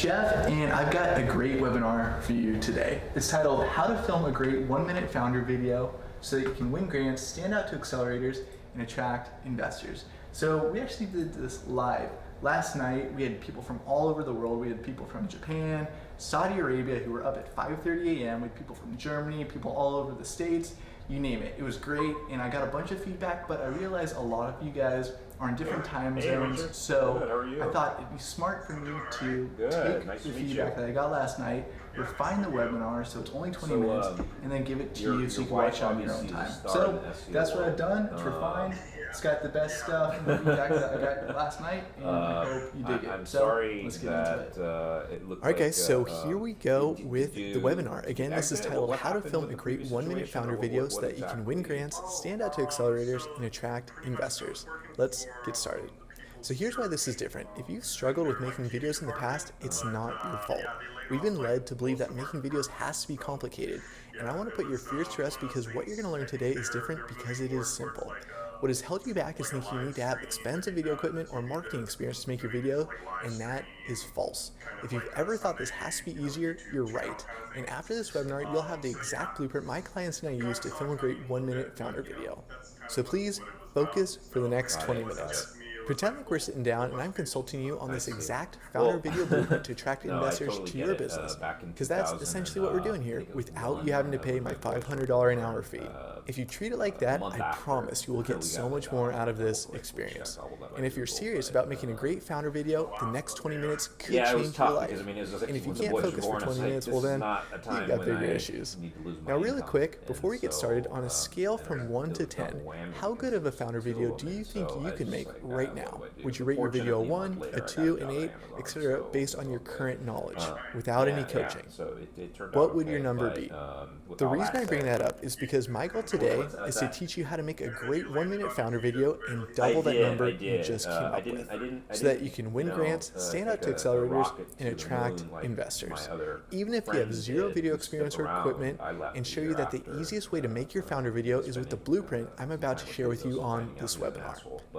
Jeff, and I've got a great webinar for you today. It's titled How to Film a Great 1-Minute Founder Video so that you can win grants, stand out to accelerators, and attract investors. So we actually did this live. Last night we had people from all over the world. We had people from Japan, Saudi Arabia who were up at 5:30 a.m. We had people from Germany, people all over the States, you name it. It was great, and I got a bunch of feedback, but I realized a lot of you guys are in different time zones, so I thought it'd be smart for me to take the feedback that I got last night, refine the webinar so it's only 20 minutes, and then give it to you so you can watch it on your own time. So that's what I've done. It's refined. It's got the best stuff and the feedback that I got last night, and I hope you dig it. I'm so sorry let's get that into it. it looked Alright like, guys, so here we go with the webinar. Again, this is Well, titled what How to happened Film with a the Great previous 1-Minute situation, Founder or Video what so that you can win exactly? grants, stand out to accelerators, and attract investors. Let's get started. So here's why this is different. If you've struggled with making videos in the past, it's not your fault. We've been led to believe that making videos has to be complicated, and I want to put your fears to rest because what you're going to learn today is different because it is simple. What has held you back is thinking you need to have expensive video equipment or marketing experience to make your video, and that is false. If you've ever thought this has to be easier, you're right. And after this webinar, you'll have the exact blueprint my clients and I use to film a great 1-minute founder video. So please focus for the next 20 minutes. Pretend like we're sitting down and I'm consulting you on this exact founder video blueprint to attract investors to your business, because that's essentially what we're doing here without you having to pay my $500 an hour fee. If you treat it like that, I promise you will get so much more out of this experience. And if you're serious about making a great founder video, the next 20 minutes could change your life. And if you can't focus for 20 minutes, well then, you've got bigger issues. Now really quick, before we get started, on a scale from 1 to 10, how good of a founder video do you think you can make right now? Would you rate your video a 1, a 2, an 8, etc. based on your current knowledge, without any coaching? What would your number be? The reason I bring that up is because my goal today is to teach you how to make a great 1-minute founder video and double that number you just came up with, so that you can win grants, stand out to accelerators, and attract investors. Even if you have zero video experience or equipment, and show you that the easiest way to make your founder video is with the blueprint I'm about to share with you on this webinar.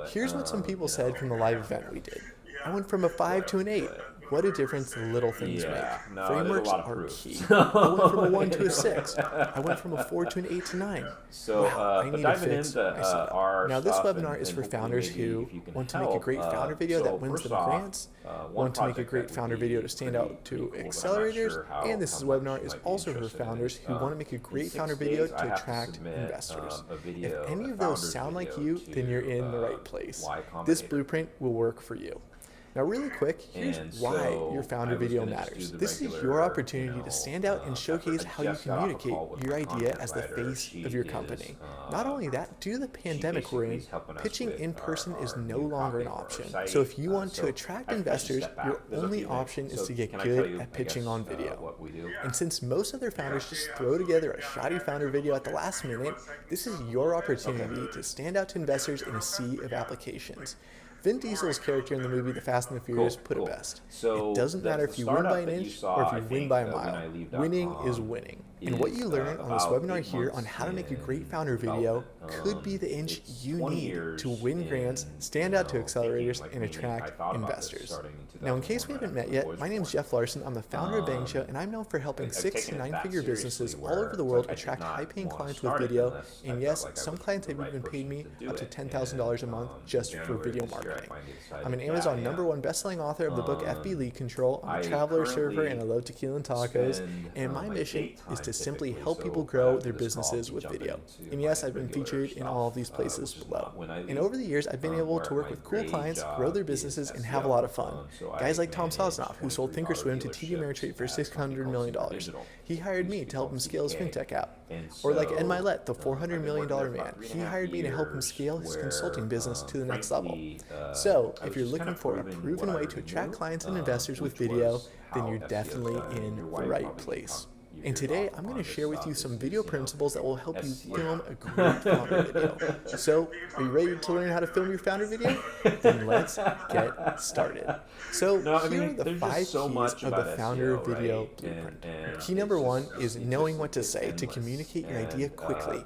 Here's what some people said from the live event we did. I went from a 5 to an 8. What a difference little things make. Frameworks are key. I went from a 1 to a 6. I went from a 4 to an 8 to 9. Wow, I need to fix my setup. Now this webinar is for founders who want to make a great founder video that wins them grants, want to make a great founder video to stand out to accelerators, and this webinar is also for founders who want to make a great founder video to attract investors. If any of those sound like you, then you're in the right place. This blueprint will work for you. Now really quick, here's why your founder video matters. This is your opportunity to stand out and showcase how you communicate your idea as the face of your company. Not only that, due to the pandemic we're in, pitching in person is no longer an option. So if you want to attract investors, your only option is to get good at pitching on video. And since most other founders just throw together a shoddy founder video at the last minute, this is your opportunity to stand out to investors in a sea of applications. Vin Diesel's character in the movie The Fast and the Furious put it best. It doesn't matter if you win by an inch or if you win by a mile. Winning is winning. And what you learn on this webinar here on how to make a great founder video could be the inch you need to win grants, stand out to accelerators, and attract investors. Now, in case we haven't met yet, my name is Jeff Larson. I'm the founder of Bangsha, and I'm known for helping 6- to 9-figure businesses all over the world attract high-paying clients with video. And yes, some clients have even paid me up to $10,000 a month just for video marketing. I'm an Amazon #1 best-selling author of the book FB Lead Control. I'm a traveler, server, and I love tequila and tacos. And my mission is to simply help people grow their businesses with video. And yes, I've been featured in all of these places below. And over the years, I've been able to work with cool clients, grow their businesses, and have a lot of fun. Guys like Tom Sosnoff, who sold Thinkorswim to TD Ameritrade for $600 million. He hired me to help him scale his fintech app. Or like Ed Mylett, the $400 million man. He hired me to help him scale his consulting business to the next level. So, if you're looking for a proven way to attract clients and investors with video, then you're definitely in the right place. And today, I'm going to share with you some video principles that will help you film a great founder video. So, are you ready to learn how to film your founder video? Then let's get started. So, here are the 5 keys of the founder video blueprint. Key number 1 is knowing what to say to communicate your idea quickly.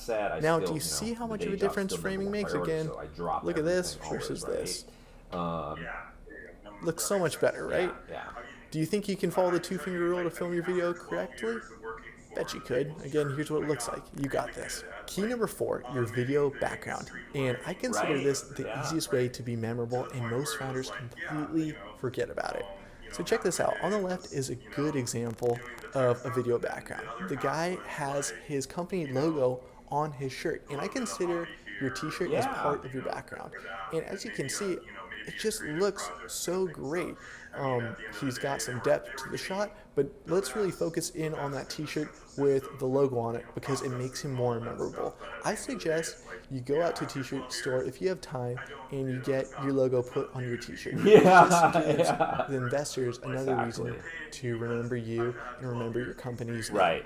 said, I Now, still, do you see how the much day of a job's difference still number framing one makes? priority, Again, so I drop look at this everything versus always, this. right? Looks so much better, right? Yeah. Do you think you can follow the two-finger rule to film your video correctly? Bet you could. Again, here's what it looks like. You got this. Key number 4, your video background. And I consider this the easiest way to be memorable, and most founders completely forget about it. So check this out. On the left is a good example of a video background. The guy has his company logo on his shirt, and I consider your t-shirt as part of your background. And as you can see, it just looks so great. He's got some depth to the shot, but let's really focus in on that t-shirt with the logo on it because it makes him more memorable. I suggest you go out to a t-shirt store if you have time and you get your logo put on your t-shirt. It just gives the investors another reason to remember you and remember your company's name. Right.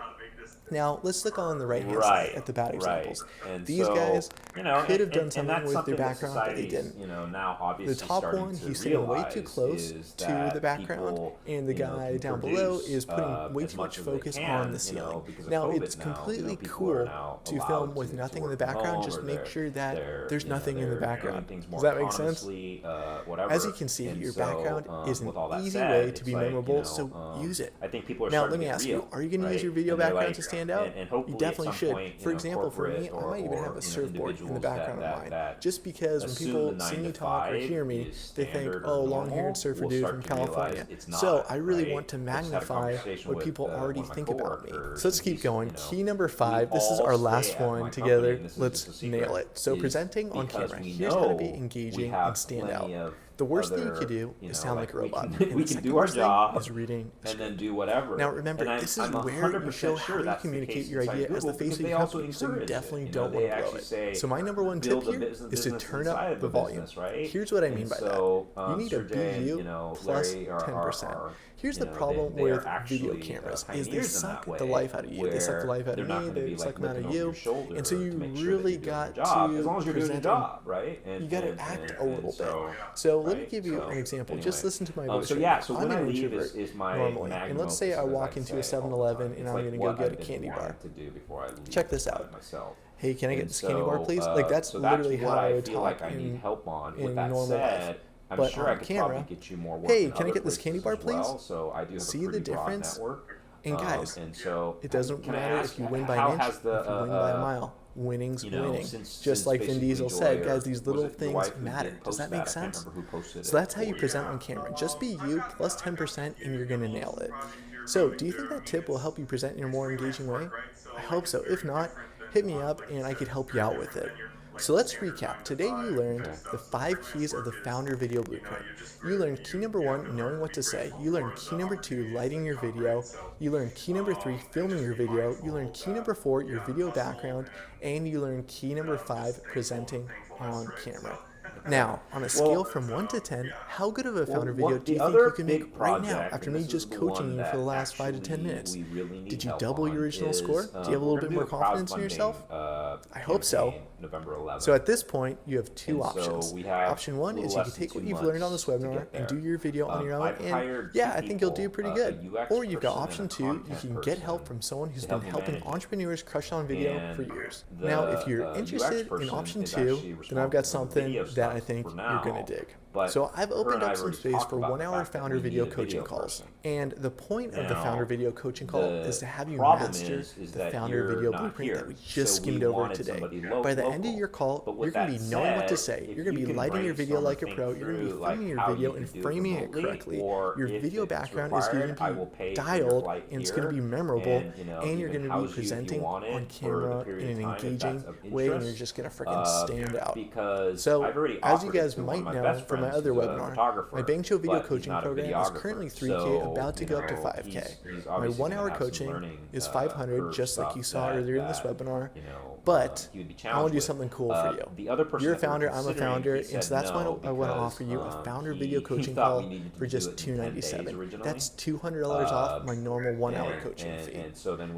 Now, let's look on the right-hand side at the bad examples. And these so, guys could have done and something that's with something their that background, but they society's, didn't. now obviously The top starting one, to he's sitting way too realize close is to that the background, people, and the guy can down below produce, is putting way as too much as they focus can, on the ceiling. because of Now, COVID it's now, completely people cool are now to allowed film with to nothing in work the from background. home, Just or make sure that they're, there's nothing in the they're doing background. things Does more that make sense? autonomously, whatever. As you can see, And your so, background is an with all that easy said, way to it's be like, memorable, so use it. I think people are Now, starting let me to get ask real, you, are you going to use right? your video And they're background like- to stand out? and You hopefully at definitely some should. point, For example, for me, corporate I might even or, have a surfboard in the individuals background that- of mine. that Just because when assume people the 9 see to me talk or 5 hear me, is they think, standard or oh, normal, long-haired surfer we'll dude start from to realize California. it's not, So I really right? want to I just had a magnify conversation what with, people already one of my think about me. coworkers, So let's and keep he's, going. Key number we 5. This is all our say last at my one company, together. and this is Let's just a secret, nail it. So is presenting on because camera. we Here's how to know be we engaging have and stand out. plenty of The worst thing you other, could do is sound like a robot. we And the can second do our worst thing job is reading a and then script. do whatever. Now remember, And this is I'm where you 100% show sure how you that's the communicate case your inside idea as the Google, face because of they your also company, so you encourage it. definitely You don't know, want they to blow actually it. say, So my number one tip build the here business is to turn inside up of the volume. business, right? Here's what I mean And by so, that. You need a Sergey and, BU plus Larry 10%. Here's the they problem are with video actually, cameras is they pioneers in suck that the way, life out of you. They suck the where life out they're of not me, gonna they be, suck like, them out looking of over you. your shoulder And so you to make sure that really you're doing got your job, to as long as you're doing your present job, right? you got to act a little bit. so, So let me right? give you So, an example. anyway. Just listen to my voice. So right yeah, now. so I'm when I an leave introvert is my normally. magnum And let's say I opus, as walk I into a say all the 7-Eleven time. and It's I'm like going to what go get I've a been candy bar. wanting to do before I leave Check this out. myself. Hey, can I get And this candy bar, so, please? Like that's so literally what how I I would feel talk like I need in help on. in With that normal said, life. I'm But sure on I could camera, probably get you more work. hey, in can I other get this candy places bar, as please? well, so I do have See a the pretty broad difference? network. And guys, And so it doesn't can I matter ask, if you win by how an inch, has if you win by a mile. Winning's winning. Just like Vin Diesel said, guys, these little things matter. Does that make sense? So that's how you present on camera. Just be you plus 10% and you're going to nail it. So do you think that tip will help you present in a more engaging way? I hope so. If not, hit me up and I could help you out with it. So let's recap. Today you learned the 5 keys of the Founder Video Blueprint. You learned key number 1, knowing what to say. You learned key number 2, lighting your video. You learned key number 3, filming your video. You learned key number 4, your video background. And you learned key number 5, presenting on camera. Now, on a scale from 1 to 10, how good of a founder video do you think you can make right now after me just coaching you for the last 5 to 10 minutes? Did you double your original score? Do you have a little bit more confidence in yourself? I hope so. So at this point, you have 2 options. Option 1 is you can take what you've learned on this webinar and do your video on your own, and yeah, I think you'll do pretty good. Or you've got option 2, you can get help from someone who's been helping entrepreneurs crush on video for years. Now, if you're interested in option 2, then I've got something that I think you're going to dig. So I've opened up some space for 1-hour founder video coaching calls. And the point of the founder video coaching call is to have you master the founder video blueprint that we just skimmed over today. By the end of your call, you're going to be knowing what to say. You're going to be lighting your video like a pro. You're going to be filming your video and framing it correctly. Your video background is going to be dialed and it's going to be memorable. And you're going to be presenting on camera in an engaging way, and you're just going to freaking stand out. So, as you guys might know from my other webinar, my Bang Show video coaching program is currently 3K, about to go up to 5K. My 1-hour coaching is 500, just like you saw earlier in this webinar. But I want to do something cool for you. You're a founder, I'm a founder, and so that's why I want to offer you a founder video coaching call for just $297. That's $200 off my normal 1-hour coaching fee.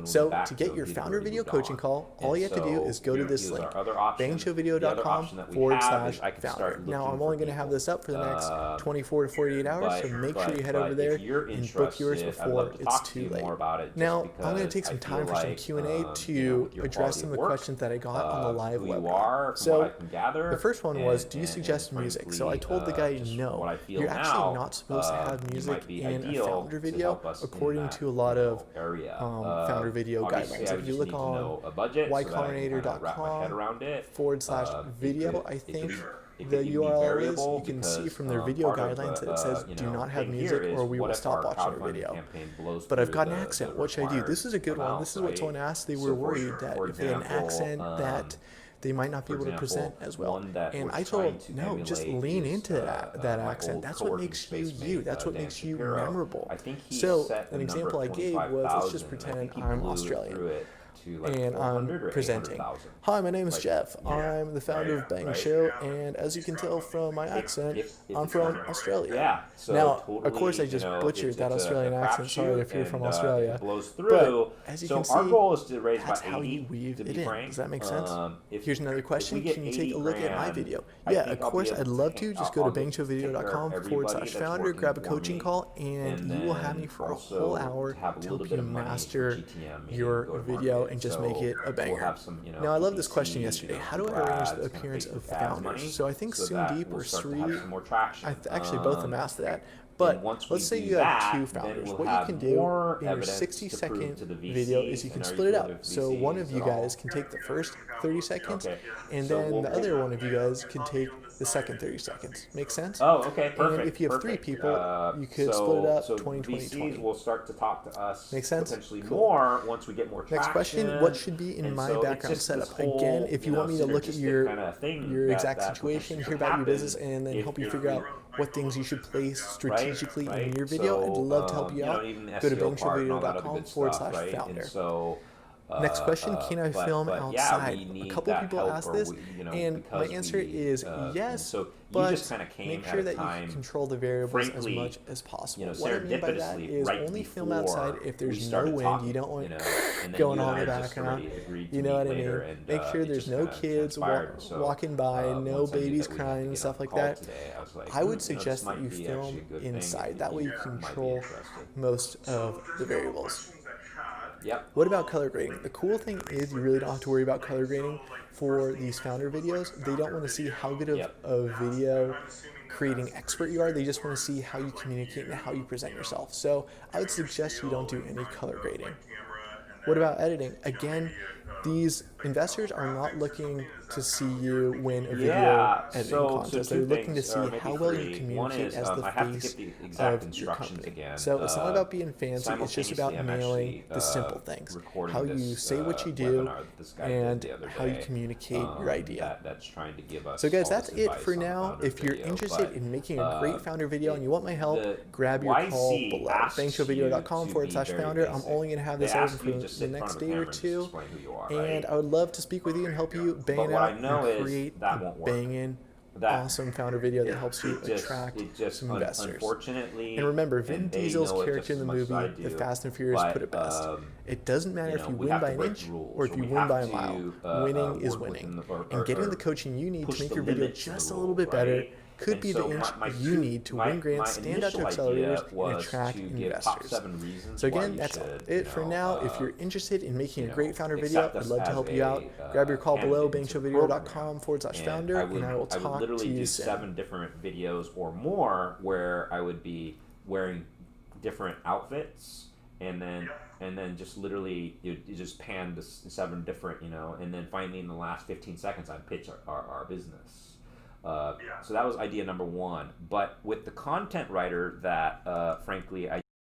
So to get your founder video coaching call, all you have to do is go to this link, bangshowvideo.com/founder. Now I'm only going to have this up for the next 24 to 48 hours, so make sure you head over there and book yours before it's too late. Now I'm going to take some time for some Q&A to address some of the questions that I got on the live webinar. So the first one was, do you suggest music? So I told the guy, no, you're actually not supposed to have music in a founder video according to a lot of founder video guidelines. If you look on ycombinator.com/video, I think the URL is, you can see from their video guidelines that it says do not have music or we will stop watching your video. But I've got an accent. What should I do? This is a good one. This is what someone asked. They were worried that if they had an accent that they might not be For able to present example, as well. one that And we're I told trying him, to no, just emulate lean is, into that my accent. old That's what coworking makes you space you. mate, That's what Dan makes you Shapiro. memorable. I think he So set an the number example I of gave was, let's just 25,000, and I pretend think he I'm blew Australian. through it to like And 400 I'm or presenting. 800,000. Hi, my name is Like, Jeff. yeah, I'm the founder of Bang right. Show, and as you can tell from my accent, If I'm it's from not- Australia. Yeah. So Now, totally, of course, I just butchered it's that a Australian accent. Sorry crapshoot, if you're from and, Australia. It blows But through. as you so can see, our goal is to raise that's about how 80. you weave to it be in. frank. Does that make sense? If Here's another if question. we get Can you take a 80 look at my grand, video? I Yeah, think of I'll be course, able I'd love take- to. Just I'll- go to I'll get to take care of everybody that's bangshowvideo.com/founder, working grab a for coaching me, call, and you will have then me for a also whole hour to have a to little help bit you of money for master GTM, meaning your go to video market. and just So make it a banger. We'll have some, Now, I love this question PPC, yesterday. How do I Google arrange Ads, the kind of appearance of Facebook ads founders? money, So I think so that Sundeep we'll or start to Sri, have some more traction. actually both of them asked that. And But once we let's say do you have that, two then founders. we'll What you have can do more in your evidence 60-second to prove to the video VCs, is you can and are split it you up. familiar with So one of VCs you at all? guys can take the first 30 seconds, Okay. and So then we'll- the other one of you guys can take the second 30 seconds. Make sense? Oh, okay, perfect. And if you have perfect. three people, you could split it up so 20-20-20. VCs will start to talk to us Make sense? potentially Cool. more once we get more traction. Next question, what should be in And my so it's background just this setup? whole, Again, if you want me to look at synergistic your kinda thing exact that situation, potentially hear about your happen business, and then if- help you if figure we- out what things you should place strategically in your video, So, I'd love to help you out. even the Go to SEO part and all that other good stuff, right? bangshowvideo.com/founder. And so, Next question, can I film yeah, outside? we A need couple that people help, asked or this, we- and my because answer we, is and yes, so you but just kinda came make at sure a that you time, can control the variables as frankly, much as possible. you know, What I mean by that serendipitously, is right only film before outside if we there's no started wind, talking, you don't want and then going you on and in the I just background. already agreed to You know meet what I later, mean? and, Make sure it there's just no kinda kids transpired. So, walking by, no once I knew babies that we had to crying, get and on stuff the like call that. today, I was like, I would this suggest that might you be film actually a good thing inside. if That way you might be control interested. most of the variables. Yep. What about color grading? The cool thing is you really don't have to worry about color grading for these founder videos. They don't want to see how good of Yep. a video creating expert you are. They just want to see how you communicate and how you present yourself. So I would suggest you don't do any color grading. What about editing? Again, these investors are not looking to see you win a video Yeah, editing so contest. two They're looking to things, see or maybe how well you three. One communicate is, as the I have to face get the exact of your instructions company. again. So it's not about being fancy. It's just about simultaneously, I'm nailing actually, the simple things. recording How you this, say what you do webinar that this guy and did the other how you day, communicate your idea. That's trying to give us So guys, all that's this it advice for on the now. founder If you're video, interested but, in making a great founder video and you want my the help, grab your call YC below. asks bangshowvideo.com you to be /founder. very I'm basic. only going to have They this ask open you for to sit the in front next of the day or camera and two. explain who you are, And right? I would love to speak with you and help you bang But what I out know and is create that a won't work. banging, That- awesome founder video that helps you attract some investors. Unfortunately, And remember, Vin and they Diesel's know it character in just the as much as movie, I The do, Fast and Furious, but, put it best. It doesn't matter if you we win have by to an break inch rules, or if or you we win have by a to, mile. Winning is work winning. within the- And getting or the coaching you need push to make the your video limits of just the a little rules, bit better right? could And be so the inch my you two- need to my- win grants, my stand out to initial idea accelerators, and was attract to give top investors. 7 reasons So why again, you that's should, it for now. If you're interested in making a great founder video, accept I'd us love to as help you a, out. Grab your call below, candidate into the bangshowvideo.com program. /founder, and I will I would talk to literally you do soon. 7 different videos or more where I would be wearing different outfits, and then just literally you just pan the 7 different, and then finally in the last 15 seconds I'd pitch our business. So that was idea number 1. But with the content writer that frankly I